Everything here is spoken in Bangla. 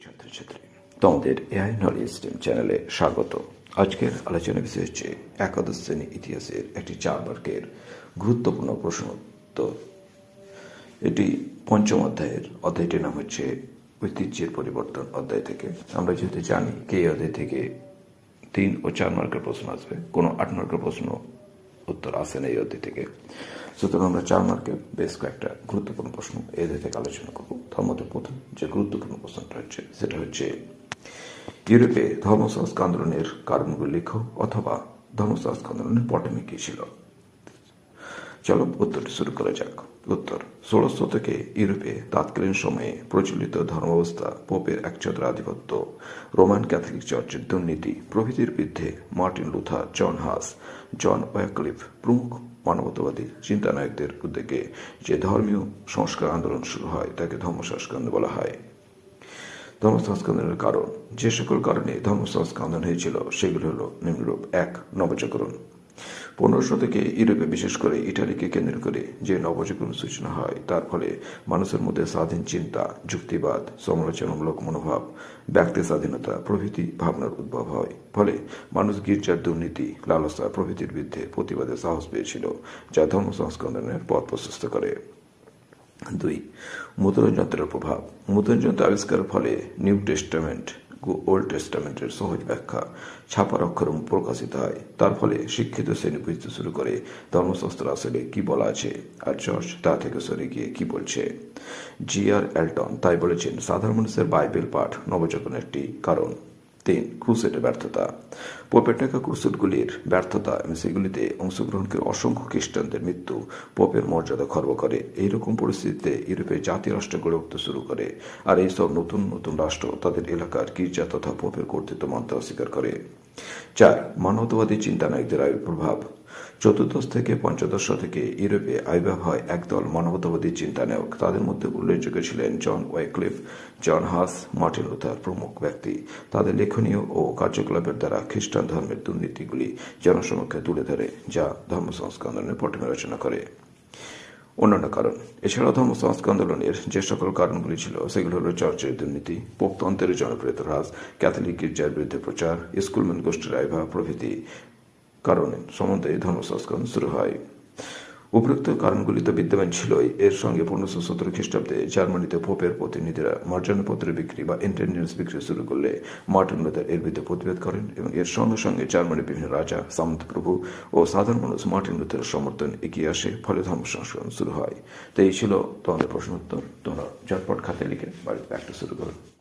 ছাত্রছাত্রী, তোমাদের এআই নলেজ স্ট্রিম চ্যানেলে স্বাগত। আজকের আলোচনা বিষয় হচ্ছে একাদশ শ্রেণী ইতিহাসের একটি 4 মার্কের গুরুত্বপূর্ণ প্রশ্ন উত্তর। এটি পঞ্চম অধ্যায়টির নাম হচ্ছে ঐতিহ্যের পরিবর্তন অধ্যায় থেকে। আমরা যেহেতু জানি কে এই অধ্যায় থেকে 3 ও 4 মার্কের প্রশ্ন আসবে, কোনো 8 মার্কের প্রশ্ন উত্তর আসে না এই অধ্যায় থেকে। সুতরাং আমরা 4 মার্কের বেশ কয়েকটা গুরুত্বপূর্ণ প্রশ্ন এই অধ্যায় থেকে আলোচনা করব। তার মধ্যে প্রথম যে গুরুত্বপূর্ণ প্রশ্নটা হচ্ছে সেটা হচ্ছে ইউরোপে ধর্ম সংস্কার আন্দোলনের কারণগুলি লেখো, অথবা ধর্ম সংস্কার আন্দোলনের পটভূমি কি ছিল। চলো উত্তরটি শুরু করা যাক। উত্তর: 16 শতকে ইউরোপে তৎকালীন সময়ে প্রচলিত ধর্মাবস্থা, পোপের একচ্ছত্র আধিপত্য, রোমান ক্যাথলিক চার্চের দুর্নীতি প্রভৃতির বিরুদ্ধে মার্টিন লুথার, জন হাস, জন ওয়াক্লিফ প্রমুখ মানবতাবাদী চিন্তানায়কদের উদ্যোগে যে ধর্মীয় সংস্কার আন্দোলন শুরু হয় তাকে ধর্ম সংস্কার আন্দোলন বলা হয়। ধর্ম সংস্কার আন্দোলনের কারণ: যে সকল কারণে ধর্ম সংস্কার আন্দোলন হয়েছিল সেগুলি হল নিম্নরূপ। 1. নবজাগরণ। 15 শতকে ইউরোপে, বিশেষ করে ইটালিকে কেন্দ্র করে যে নবজাগরণ সূচনা হয় তার ফলে মানুষের মধ্যে স্বাধীন চিন্তা, যুক্তিবাদ, সমালোচনামূলক মনোভাব, ব্যক্তি স্বাধীনতা প্রভৃতি ভাবনার উদ্ভব হয়। ফলে মানুষ গির্জার দুর্নীতি, লালসা প্রভৃতির বিরুদ্ধে প্রতিবাদে সাহস পেয়েছিল, যা ধর্ম সংস্কার আন্দোলনের পথ প্রশস্ত করে। 2. মুদ্রণ যন্ত্রের প্রভাব। মুদ্রণ যন্ত্র আবিষ্কারের ফলে নিউ টেস্টামেন্ট, ওল্ড টেস্টামেন্টের সহজ ব্যাখ্যা ছাপার অক্ষরে প্রকাশিত হয়। তার ফলে শিক্ষিত শ্রেণী বুঝতে শুরু করে ধর্মশাস্ত্র আসলে কি বলা আছে, আর চার্চ তা থেকে সরে গিয়ে কি বলছে। জি.আর. এলটন তাই বলেছেন, সাধারণ মানুষের বাইবেল পাঠ নবজাগরণের একটি কারণ। 3. ক্রুসেডের ব্যর্থতা। পোপের টাকা ক্রুসেডগুলির ব্যর্থতা এবং সেগুলিতে অংশগ্রহণকারী অসংখ্য খ্রিস্টানদের মৃত্যু পোপের মর্যাদা খর্ব করে। এইরকম পরিস্থিতিতে ইউরোপে জাতীয় রাষ্ট্র গড়ে উঠতে শুরু করে, আর এইসব নতুন নতুন রাষ্ট্র তাদের এলাকার গির্জা তথা পোপের কর্তৃত্ব মানতে অস্বীকার করে। 4. মানবতাবাদী চিন্তানায়কদের আবির্ভাব। 14 থেকে 15 শতকে ইউরোপে আবির্ভাব হয় একদল মানবতাবাদী চিন্তানায়ক। তাদের মধ্যে উল্লেখযোগ্য ছিলেন জন ওয়াক্লিফ, জন হাস, মার্টিন লুথার প্রমুখ ব্যক্তি। তাদের লেখনীয় ও কার্যকলাপের দ্বারা খ্রিস্টান ধর্মের দুর্নীতিগুলি জনসমক্ষে তুলে ধরে, যা ধর্ম সংস্কার আন্দোলনের পটভূমি রচনা করে। অন্যান্য কারণ: এছাড়াও ধর্ম সংস্কার আন্দোলনের যে সকল কারণগুলি ছিল সেগুলো হল চার্চের দুর্নীতি, পোপতন্ত্রের জনপ্রিয়তা হ্রাস, ক্যাথলিক গির্জার বিরুদ্ধে প্রচার, স্কুলম্যান গোষ্ঠীর আবির্ভাব প্রভৃতি কারণে সম্বন্ধে ধর্ম সংস্কার শুরু হয়। উপরোক্ত কারণগুলি তো বিদ্যমান ছিলই, এর সঙ্গে 1517 খ্রিস্টাব্দে জার্মানিতে পোপের প্রতিনিধিরা মার্জনপত্রের বিক্রি বা ইন্টেন্ডেন্স বিক্রি শুরু করলে মার্টিন লুথার এর বিরুদ্ধে প্রতিবাদ করেন, এবং এর সঙ্গে সঙ্গে জার্মানির বিভিন্ন রাজা, সামন্তপ্রভু ও সাধারণ মানুষ মার্টিন লুথারের সমর্থন এগিয়ে আসে, ফলে ধর্ম সংস্করণ শুরু হয়। তো এই ছিল তোমাদের প্রশ্ন উত্তর। তোমরা ঝটপট খাতে লিখে বাড়িতে প্র্যাকটিস শুরু করো।